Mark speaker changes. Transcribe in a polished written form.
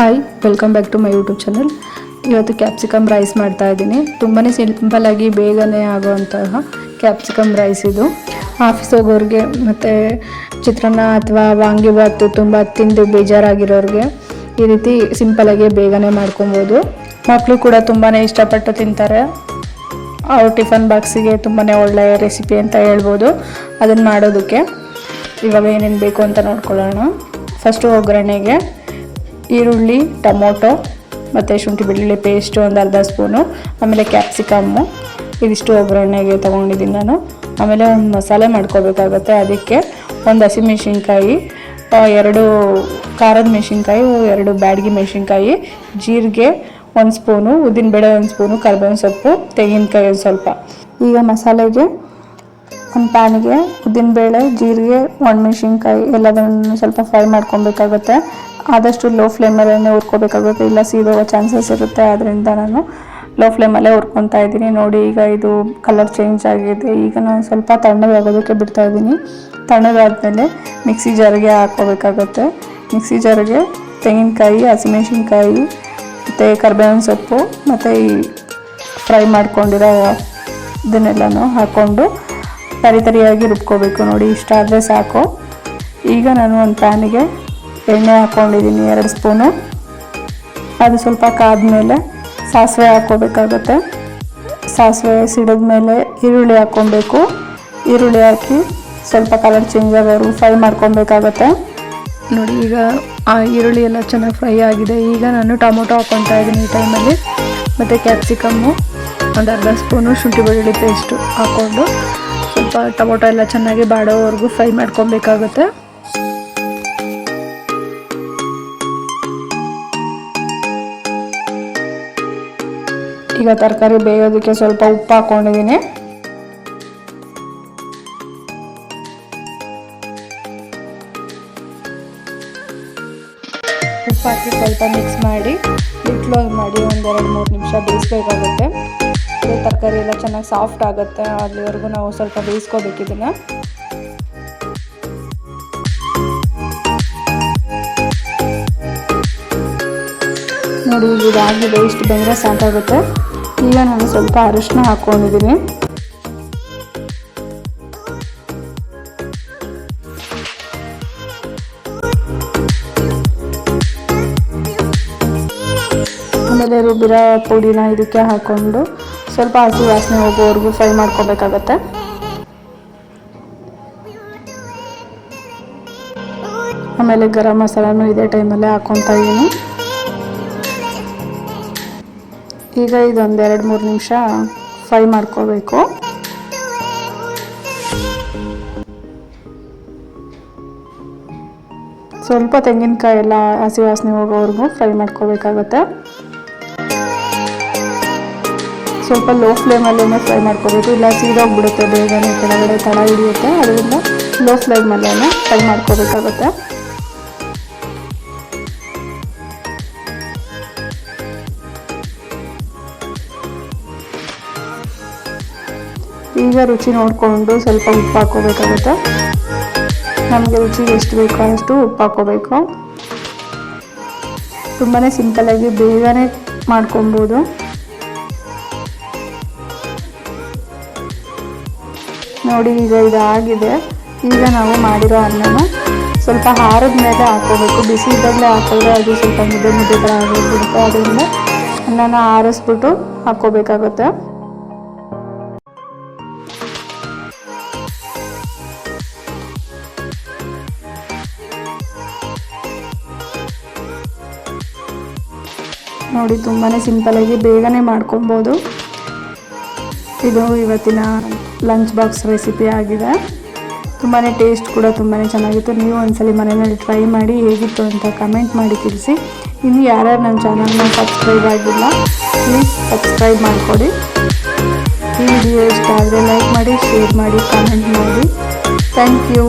Speaker 1: Hi, welcome back to my YouTube channel. ಇವತ್ತು capsicum rice ಮಾಡ್ತಾ ಇದ್ದೀನಿ. ತುಂಬಾ ಸಿಂಪಲ್ಲಾಗಿ ಬೇಗನೆ ಆಗುವಂತಹ ಕ್ಯಾಪ್ಸಿಕಮ್ ರೈಸ್ ಇದು. ಆಫೀಸ್ ಹೋಗೋರಿಗೆ ಮತ್ತು ಚಿತ್ರಾನ್ನ ಅಥವಾ ವಾಂಗಿಬಾತು ತುಂಬ ತಿಂದು ಬೇಜಾರಾಗಿರೋರಿಗೆ ಈ ರೀತಿ ಸಿಂಪಲ್ಲಾಗಿ ಬೇಗನೆ ಮಾಡ್ಕೊಬೋದು. ಮಕ್ಕಳು ಕೂಡ ತುಂಬಾ ಇಷ್ಟಪಟ್ಟು ತಿಂತಾರೆ. ಅವ್ರ ಟಿಫನ್ ಬಾಕ್ಸಿಗೆ ತುಂಬಾ ಒಳ್ಳೆಯ ರೆಸಿಪಿ ಅಂತ ಹೇಳ್ಬೋದು. ಅದನ್ನು ಮಾಡೋದಕ್ಕೆ ಇವಾಗ ಏನೇನು ಬೇಕು ಅಂತ ನೋಡ್ಕೊಳ್ಳೋಣ. ಫಸ್ಟು ಒಗ್ಗರಣೆಗೆ ಈರುಳ್ಳಿ, ಟೊಮೊಟೊ ಮತ್ತು ಶುಂಠಿ ಬೆಳ್ಳುಳ್ಳಿ ಪೇಸ್ಟು ಒಂದು ಅರ್ಧ ಸ್ಪೂನು, ಆಮೇಲೆ ಕ್ಯಾಪ್ಸಿಕಮ್ಮು ಇದಿಷ್ಟು ಒಗ್ಗರಣೆಗೆ ತೊಗೊಂಡಿದ್ದೀನಿ ನಾನು. ಆಮೇಲೆ ಒಂದು ಮಸಾಲೆ ಮಾಡ್ಕೋಬೇಕಾಗತ್ತೆ. ಅದಕ್ಕೆ ಒಂದು ಹಸಿಮೆಣ್ಸಿನ್ಕಾಯಿ, 2 ಖಾರದ ಮೆಣಸಿನ್ಕಾಯಿ, 2 ಬ್ಯಾಡಗಿ ಮೆಣಸಿನ್ಕಾಯಿ, ಜೀರಿಗೆ 1 ಸ್ಪೂನು, ಉದ್ದಿನಬೇಳೆ 1 ಸ್ಪೂನು, ಕರಿಬೇವಿನ ಸೊಪ್ಪು, ತೆಂಗಿನಕಾಯಿ ಒಂದು ಸ್ವಲ್ಪ. ಈಗ ಮಸಾಲೆಗೆ ಒಂದು ಪ್ಯಾನಿಗೆ ಉದ್ದಿನಬೇಳೆ, ಜೀರಿಗೆ, ಒಣಮೆಣಸಿನ್ಕಾಯಿ ಎಲ್ಲದನ್ನು ಸ್ವಲ್ಪ ಫ್ರೈ ಮಾಡ್ಕೊಬೇಕಾಗುತ್ತೆ. ಆದಷ್ಟು ಲೋ ಫ್ಲೇಮಲ್ಲೇ ಹುರ್ಕೋಬೇಕಾಗುತ್ತೆ, ಇಲ್ಲ ಸೀದೋಗೋ ಚಾನ್ಸಸ್ ಇರುತ್ತೆ. ಅದರಿಂದ ನಾನು ಲೋ ಫ್ಲೇಮಲ್ಲೇ ಹುರ್ಕೊತಾ ಇದ್ದೀನಿ. ನೋಡಿ, ಈಗ ಇದು ಕಲರ್ ಚೇಂಜ್ ಆಗಿದೆ. ಈಗ ನಾನು ಸ್ವಲ್ಪ ತಣ್ಣಗಾಗೋದಕ್ಕೆ ಬಿಡ್ತಾ ಇದ್ದೀನಿ. ತಣ್ಣಗಾದ್ಮೇಲೆ ಮಿಕ್ಸಿ ಜಾರಿಗೆ ಹಾಕ್ಕೋಬೇಕಾಗುತ್ತೆ. ಮಿಕ್ಸಿ ಜಾರಿಗೆ ತೆಂಗಿನಕಾಯಿ, ಹಸಿಮೆಣ್ಸಿನ್ಕಾಯಿ ಮತ್ತು ಕರಿಬೇವಿನ ಸೊಪ್ಪು ಮತ್ತು ಈ ಫ್ರೈ ಮಾಡ್ಕೊಂಡಿರೋ ಇದನ್ನೆಲ್ಲನೂ ಹಾಕ್ಕೊಂಡು ತರಿಯಾಗಿ ರುಬ್ಕೋಬೇಕು. ನೋಡಿ, ಇಷ್ಟ ಆದರೆ ಸಾಕು. ಈಗ ನಾನು ಒಂದು ಪ್ಯಾನಿಗೆ ಎಣ್ಣೆ ಹಾಕ್ಕೊಂಡಿದ್ದೀನಿ 2 ಸ್ಪೂನು. ಅದು ಸ್ವಲ್ಪ ಕಾದ್ಮೇಲೆ ಸಾಸಿವೆ ಹಾಕ್ಕೋಬೇಕಾಗುತ್ತೆ. ಸಾಸಿವೆ ಸಿಡಿದ್ಮೇಲೆ ಈರುಳ್ಳಿ ಹಾಕ್ಕೊಬೇಕು. ಈರುಳ್ಳಿ ಹಾಕಿ ಸ್ವಲ್ಪ ಕಲರ್ ಚೇಂಜ್ ಆಗೋರು ಫ್ರೈ ಮಾಡ್ಕೊಬೇಕಾಗತ್ತೆ. ನೋಡಿ, ಈಗ ಆ ಈರುಳ್ಳಿ ಎಲ್ಲ ಚೆನ್ನಾಗಿ ಫ್ರೈ ಆಗಿದೆ. ಈಗ ನಾನು ಟೊಮೊಟೊ ಹಾಕ್ಕೊತಾ ಇದ್ದೀನಿ ಈ ಟೈಮಲ್ಲಿ. ಮತ್ತು ಕ್ಯಾಪ್ಸಿಕಮ್ಮು ಒಂದು ಅರ್ಧ ಸ್ಪೂನು, ಶುಂಠಿ ಬೆಳ್ಳುಳ್ಳಿ ಪೇಸ್ಟು ಹಾಕ್ಕೊಂಡು ಸ್ವಲ್ಪ ಟೊಮೊಟೊ ಎಲ್ಲ ಚೆನ್ನಾಗಿ ಬಾಡೋವರೆಗೂ ಫ್ರೈ ಮಾಡ್ಕೊಬೇಕಾಗುತ್ತೆ. ಈಗ ತರಕಾರಿ ಬೇಯೋದಕ್ಕೆ ಸ್ವಲ್ಪ ಉಪ್ಪು ಹಾಕ್ಕೊಂಡಿದ್ದೀನಿ. ಉಪ್ಪು ಹಾಕಿ ಸ್ವಲ್ಪ ಮಿಕ್ಸ್ ಮಾಡಿ ಕ್ಲೋಸ್ ಮಾಡಿ ಒಂದು 2-3 ನಿಮಿಷ ಬೇಯಿಸ್ಬೇಕಾಗುತ್ತೆ. ಅದೇ ತರಕಾರಿ ಎಲ್ಲ ಚೆನ್ನಾಗಿ ಸಾಫ್ಟ್ ಆಗುತ್ತೆ. ಅಲ್ಲಿವರೆಗೂ ನಾವು ಸ್ವಲ್ಪ ಬೇಯಿಸ್ಕೋಬೇಕಿದನ್ನು. ನೋಡಿ, ಇದಾಗಿದೆ. ಇಷ್ಟು ಬೆಂದರೆ ಸಾಕಾಗುತ್ತೆ. ಈಗ ನಾನು ಸ್ವಲ್ಪ ಅರಿಶಿನ ಹಾಕ್ಕೊಂಡಿದ್ದೀನಿ. ಆಮೇಲೆ ರುಬ್ಬಿರೋ ಪುಡಿನ ಇದಕ್ಕೆ ಹಾಕ್ಕೊಂಡು ಸ್ವಲ್ಪ ಹಸಿ ವಾಸನೆ ಹೋಗೋವರೆಗೂ ಫ್ರೈ ಮಾಡ್ಕೋಬೇಕಾಗತ್ತೆ. ಆಮೇಲೆ ಗರಂ ಮಸಾಲನೂ ಇದೇ ಟೈಮಲ್ಲೇ ಹಾಕ್ಕೊತಾ ಇದ್ದೀನಿ. ಈಗ ಇದೊಂದು 2-3 ನಿಮಿಷ ಫ್ರೈ ಮಾಡ್ಕೋಬೇಕು. ಸ್ವಲ್ಪ ತೆಂಗಿನಕಾಯಿ ಎಲ್ಲ ಹಸಿ ವಾಸನೆ ಹೋಗೋವರೆಗೂ ಫ್ರೈ ಮಾಡ್ಕೋಬೇಕಾಗತ್ತೆ. ಸ್ವಲ್ಪ ಲೋ ಫ್ಲೇಮಲ್ಲೇ ಫ್ರೈ ಮಾಡ್ಕೋಬೇಕು, ಇಲ್ಲ ಸೀದೋಗ್ಬಿಡುತ್ತೆ, ಬೇಗನೆ ಕೆಳಗಡೆ ತಳ ಹಿಡಿಯುತ್ತೆ. ಅದರಿಂದ ಲೋ ಫ್ಲೇಮಲ್ಲೇ ಫ್ರೈ ಮಾಡ್ಕೋಬೇಕಾಗುತ್ತೆ. ಈಗ ರುಚಿ ನೋಡಿಕೊಂಡು ಸ್ವಲ್ಪ ಉಪ್ಪು ಹಾಕ್ಕೋಬೇಕಾಗುತ್ತೆ. ನಮಗೆ ರುಚಿಗೆ ಎಷ್ಟು ಬೇಕೋ ಅಷ್ಟು ಉಪ್ಪು ಹಾಕ್ಕೋಬೇಕು. ತುಂಬಾ ಸಿಂಪಲ್ಲಾಗಿ ಬೇಗನೆ ಮಾಡ್ಕೊಬೋದು. ನೋಡಿ, ಈಗ ಇದಾಗಿದೆ. ಈಗ ನಾವು ಮಾಡಿರೋ ಅನ್ನನ ಸ್ವಲ್ಪ ಆರಿದ ಮೇಲೆ ಹಾಕ್ಕೋಬೇಕು. ಬಿಸಿ ಇದ್ದಾಗಲೇ ಹಾಕಿದ್ರೆ ಅದು ಸ್ವಲ್ಪ ಮುದ್ದೆ ಥರ ಆಗೋಗ್ಬಿಡುತ್ತೆ. ಅದರಿಂದ ಅನ್ನನ ಆರಿಸ್ಬಿಟ್ಟು ಹಾಕ್ಕೋಬೇಕಾಗುತ್ತೆ. ನೋಡಿ, ತುಂಬಾ ಸಿಂಪಲ್ಲಾಗಿ ಬೇಗನೆ ಮಾಡ್ಕೊಬೋದು. ಇದು ಇವತ್ತಿನ ಲಂಚ್ ಬಾಕ್ಸ್ ರೆಸಿಪಿ ಆಗಿದೆ. ತುಂಬಾ ಟೇಸ್ಟ್ ಕೂಡ ತುಂಬಾ ಚೆನ್ನಾಗಿತ್ತು. ನೀವು ಒಂದ್ಸಲಿ ಮನೆಯಲ್ಲಿ ಟ್ರೈ ಮಾಡಿ ಹೇಗಿತ್ತು ಅಂತ ಕಮೆಂಟ್ ಮಾಡಿ ತಿಳಿಸಿ. ಇನ್ನು ಯಾರ್ಯಾರು ನನ್ನ ಚಾನಲ್ನ ಸಬ್ಸ್ಕ್ರೈಬ್ ಆಗಿಲ್ಲ, ಪ್ಲೀಸ್ ಸಬ್ಸ್ಕ್ರೈಬ್ ಮಾಡಿಕೊಡಿ. ಈ ವಿಡಿಯೋ ಇಷ್ಟ ಆದರೆ ಲೈಕ್ ಮಾಡಿ, ಶೇರ್ ಮಾಡಿ, ಕಮೆಂಟ್ ಮಾಡಿ. Thank you.